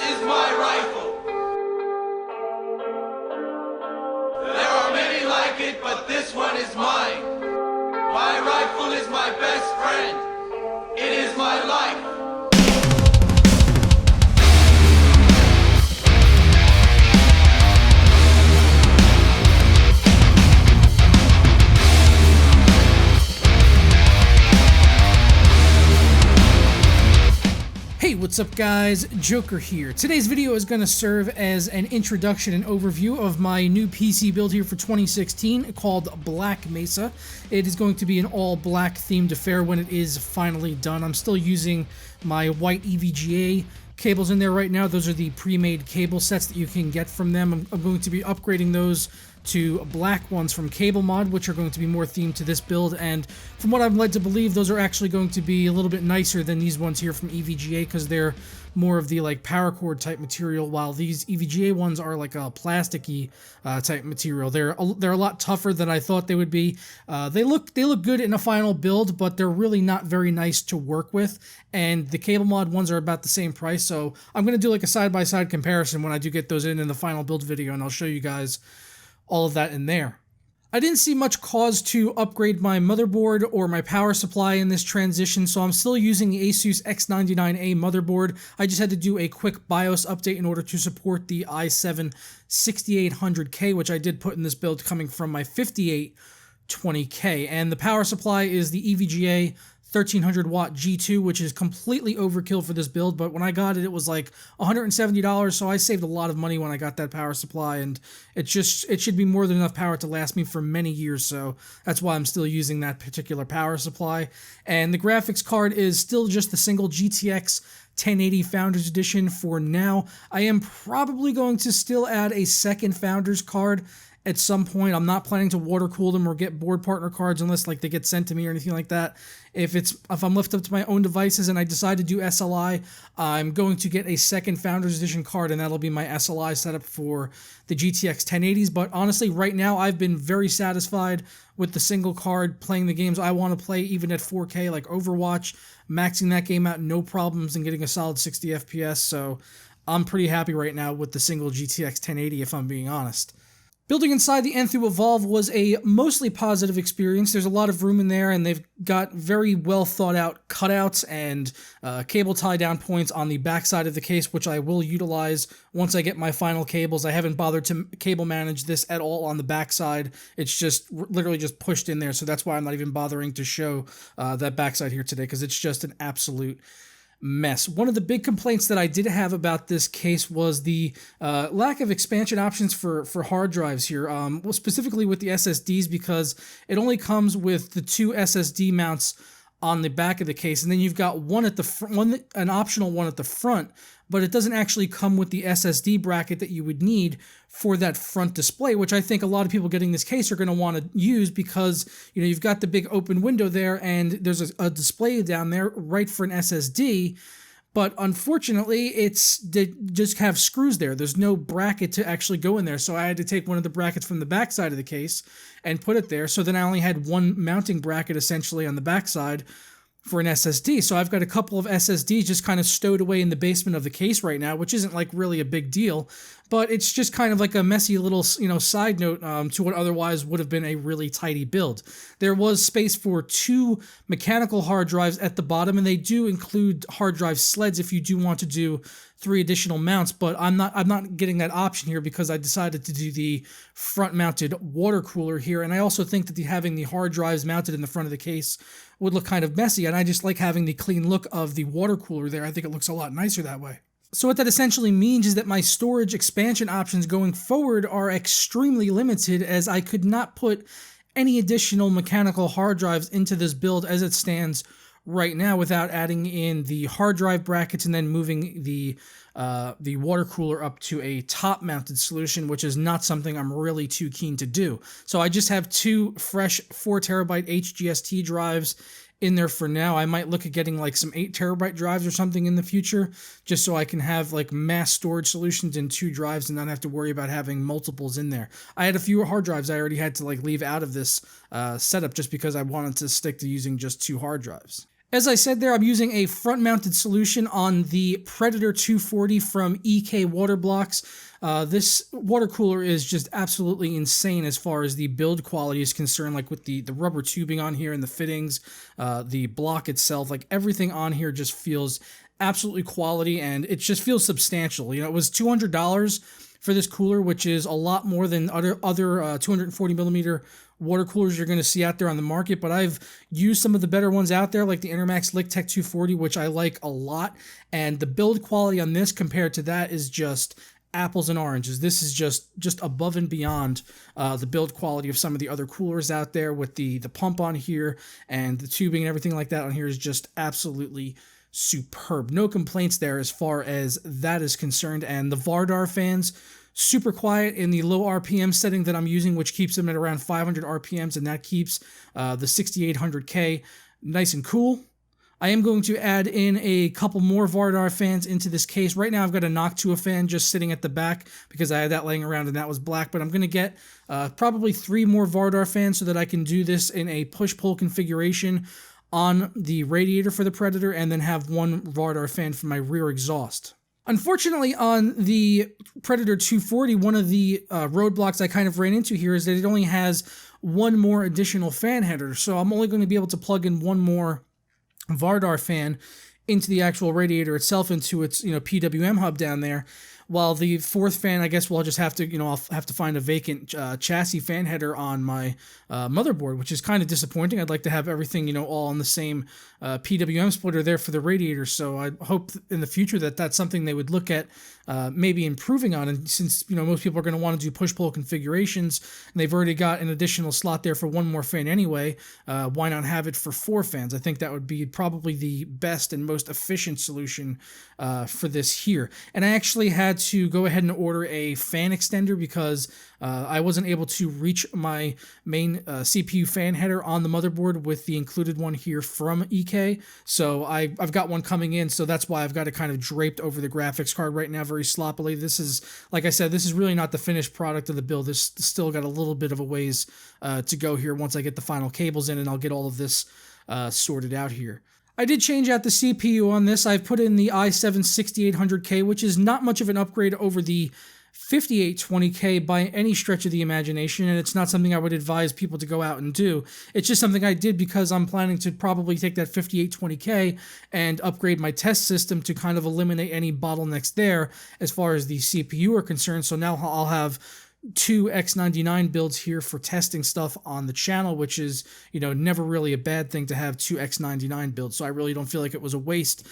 is my rifle. There are many like it, but this one is mine. My rifle is my best friend. It is my life. Hey, what's up guys? Joker here. Today's video is going to serve as an introduction and overview of my new PC build here for 2016 called Black Mesa. It is going to be an all black themed affair when it is finally done. I'm still using my white EVGA cables in there right now. Those are the pre-made cable sets that you can get from them. I'm going to be upgrading those to black ones from Cable Mod, which are going to be more themed to this build, and from what I'm led to believe, those are actually going to be a little bit nicer than these ones here from EVGA because they're more of the like paracord type material, while these EVGA ones are like a plasticky type material. They're a lot tougher than I thought they would be. They look good in a final build, but they're really not very nice to work with, and the Cable Mod ones are about the same price, so I'm going to do like a side-by-side comparison when I do get those in the final build video, and I'll show you guys all of that in there. I didn't see much cause to upgrade my motherboard or my power supply in this transition, so I'm still using the Asus X99A motherboard. I just had to do a quick BIOS update in order to support the i7-6800K, which I did put in this build coming from my 5820K. And the power supply is the EVGA 1300 watt G2, which is completely overkill for this build, but when I got it, it was like $170, so I saved a lot of money when I got that power supply, and it should be more than enough power to last me for many years, so that's why I'm still using that particular power supply. And the graphics card is still just the single GTX 1080 Founders Edition for now. I am probably going to still add a second Founders card at some point. I'm not planning to water cool them or get board partner cards unless like they get sent to me or anything like that. If I'm left up to my own devices and I decide to do SLI, I'm going to get a second Founders Edition card, and that'll be my SLI setup for the GTX 1080s. But honestly, right now I've been very satisfied with the single card, playing the games I want to play even at 4K like Overwatch, maxing that game out no problems and getting a solid 60 FPS. So I'm pretty happy right now with the single GTX 1080 if I'm being honest. Building inside the Enthoo Evolv was a mostly positive experience. There's a lot of room in there, and they've got very well thought out cutouts and cable tie down points on the backside of the case, which I will utilize once I get my final cables. I haven't bothered to cable manage this at all on the backside. It's just literally just pushed in there, so that's why I'm not even bothering to show that backside here today, because it's just an absolute mess. One of the big complaints that I did have about this case was the lack of expansion options for hard drives here, well, specifically with the SSDs, because it only comes with the two SSD mounts on the back of the case, and then you've got one at the an optional one at the front, but it doesn't actually come with the SSD bracket that you would need for that front display, which I think a lot of people getting this case are going to want to use because, you know, you've got the big open window there and there's a display down there right for an SSD, but unfortunately they just have screws there. There's no bracket to actually go in there, so I had to take one of the brackets from the back side of the case and put it there, so then I only had one mounting bracket essentially on the back side for an SSD. So I've got a couple of SSDs just kind of stowed away in the basement of the case right now, which isn't like really a big deal, but it's just kind of like a messy little, you know, side note to what otherwise would have been a really tidy build. There was space for two mechanical hard drives at the bottom, and they do include hard drive sleds if you do want to do 3 additional mounts, but I'm not getting that option here because I decided to do the front-mounted water cooler here, and I also think that having the hard drives mounted in the front of the case would look kind of messy, and I just like having the clean look of the water cooler there. I think it looks a lot nicer that way. So what that essentially means is that my storage expansion options going forward are extremely limited, as I could not put any additional mechanical hard drives into this build as it stands right now without adding in the hard drive brackets and then moving the water cooler up to a top mounted solution, which is not something I'm really too keen to do. So I just have 2 fresh 4 terabyte HGST drives in there for now. I might look at getting like some 8 terabyte drives or something in the future, just so I can have like mass storage solutions in 2 drives and not have to worry about having multiples in there. I had a few hard drives I already had to like leave out of this setup just because I wanted to stick to using just 2 hard drives. As I said there, I'm using a front-mounted solution on the Predator 240 from EK Water Blocks. This water cooler is just absolutely insane as far as the build quality is concerned, like with the rubber tubing on here and the fittings, the block itself, like everything on here just feels absolutely quality, and it just feels substantial. You know, it was $200 for this cooler, which is a lot more than other 240 millimeter water coolers you're going to see out there on the market, but I've used some of the better ones out there, like the Intermax LickTech 240, which I like a lot, and the build quality on this compared to that is just apples and oranges. This is just above and beyond the build quality of some of the other coolers out there, with the pump on here and the tubing and everything like that on here is just absolutely superb. No complaints there as far as that is concerned. And the Vardar fans, super quiet in the low RPM setting that I'm using, which keeps them at around 500 RPMs, and that keeps the 6800K nice and cool. I am going to add in a couple more Vardar fans into this case. Right now I've got a Noctua fan just sitting at the back because I had that laying around and that was black, but I'm going to get probably 3 more Vardar fans so that I can do this in a push-pull configuration on the radiator for the Predator, and then have 1 Vardar fan for my rear exhaust. Unfortunately, on the Predator 240, one of the roadblocks I kind of ran into here is that it only has 1 more additional fan header, so I'm only going to be able to plug in 1 more Vardar fan into the actual radiator itself, into its PWM hub down there. While the 4th fan, I guess, will just have to, I'll have to find a vacant chassis fan header on my motherboard, which is kind of disappointing. I'd like to have everything, all on the same PWM splitter there for the radiator. So I hope in the future that that's something they would look at maybe improving on. And since, most people are going to want to do push-pull configurations, and they've already got an additional slot there for 1 more fan anyway, why not have it for 4 fans? I think that would be probably the best and most efficient solution for this here. And I actually had to go ahead and order a fan extender because I wasn't able to reach my main CPU fan header on the motherboard with the included one here from EK. So I've got one coming in, so that's why I've got it kind of draped over the graphics card right now very sloppily. This is, like I said, this is really not the finished product of the build. This still got a little bit of a ways to go here once I get the final cables in, and I'll get all of this sorted out here. I did change out the CPU on this. I've put in the i7 6800K, which is not much of an upgrade over the 5820K by any stretch of the imagination, and it's not something I would advise people to go out and do. It's just something I did because I'm planning to probably take that 5820K and upgrade my test system to kind of eliminate any bottlenecks there as far as the CPU are concerned. So now I'll have 2 X99 builds here for testing stuff on the channel, which is, never really a bad thing to have 2 X99 builds. So I really don't feel like it was a waste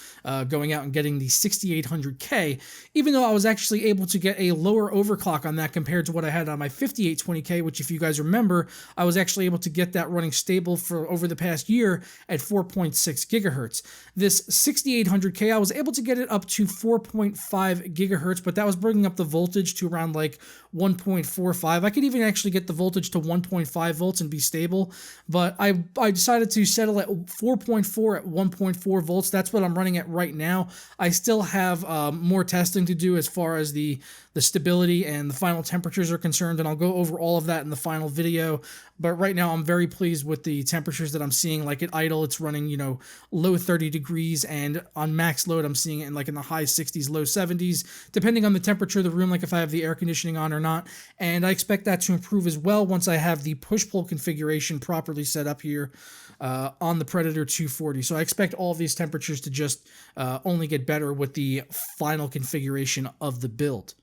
going out and getting the 6800K, even though I was actually able to get a lower overclock on that compared to what I had on my 5820K, which, if you guys remember, I was actually able to get that running stable for over the past year at 4.6 gigahertz. This 6800K, I was able to get it up to 4.5 gigahertz, but that was bringing up the voltage to around like 1.45. I could even actually get the voltage to 1.5 volts and be stable, but I decided to settle at 4.4 at 1.4 volts. That's what I'm running at right now. I still have more testing to do as far as the stability and the final temperatures are concerned, and I'll go over all of that in the final video. But right now I'm very pleased with the temperatures that I'm seeing. Like at idle, it's running, low 30 degrees, and on max load, I'm seeing it in the high 60s, low 70s, depending on the temperature of the room, like if I have the air conditioning on or not. And I expect that to improve as well once I have the push-pull configuration properly set up here on the Predator 240. So I expect all of these temperatures to just only get better with the final configuration of the build.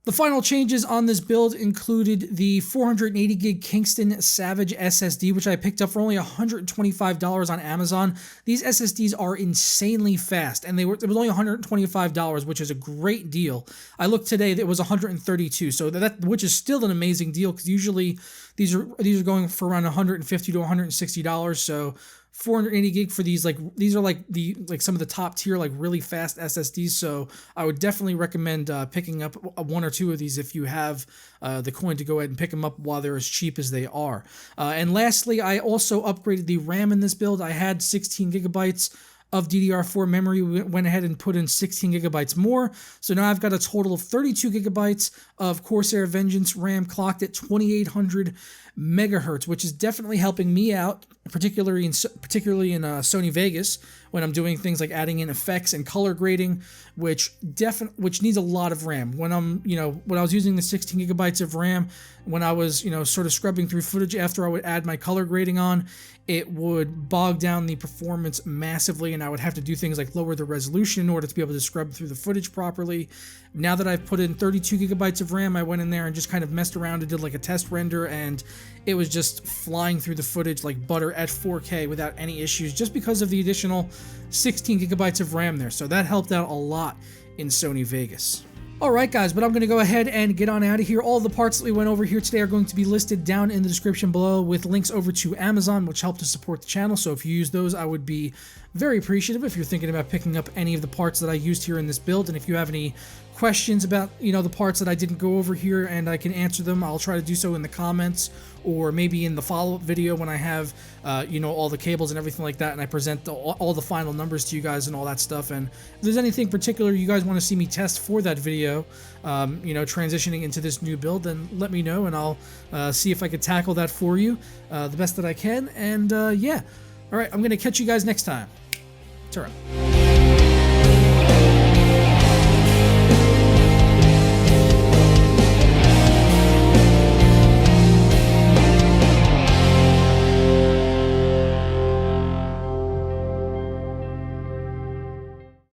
The final changes on this build included the 480 gig Kingston Savage SSD, which I picked up for only $125 on Amazon. These SSDs are insanely fast, and it was only $125, which is a great deal. I looked today, it was $132, so which is still an amazing deal, because usually these are going for around $150 to $160. So 480 gig for these, these are some of the top tier, really fast SSDs. So I would definitely recommend picking up 1 or 2 of these if you have the coin to go ahead and pick them up while they're as cheap as they are. And lastly, I also upgraded the RAM in this build. I had 16 gigabytes of DDR4 memory. We went ahead and put in 16 gigabytes more. So now I've got a total of 32 gigabytes of Corsair Vengeance RAM clocked at 2800 megahertz, which is definitely helping me out, particularly in Sony Vegas, when I'm doing things like adding in effects and color grading, which needs a lot of RAM. When I was using the 16 gigabytes of RAM, when I was, sort of scrubbing through footage after I would add my color grading on, it would bog down the performance massively, and I would have to do things like lower the resolution in order to be able to scrub through the footage properly. Now that I've put in 32 gigabytes of RAM, I went in there and just kind of messed around and did like a test render, and it was just flying through the footage like butter at 4K without any issues, just because of the additional 16 gigabytes of RAM there. So that helped out a lot in Sony Vegas. Alright guys, but I'm going to go ahead and get on out of here. All the parts that we went over here today are going to be listed down in the description below with links over to Amazon, which help to support the channel. So if you use those, I would be very appreciative if you're thinking about picking up any of the parts that I used here in this build. And if you have any questions about, the parts that I didn't go over here and I can answer them, I'll try to do so in the comments or maybe in the follow-up video when I have, all the cables and everything like that, and I present all the final numbers to you guys and all that stuff. And if there's anything particular you guys want to see me test for that video, transitioning into this new build, then let me know and I'll see if I could tackle that for you the best that I can. And yeah, all right, I'm going to catch you guys next time. Ta-ra.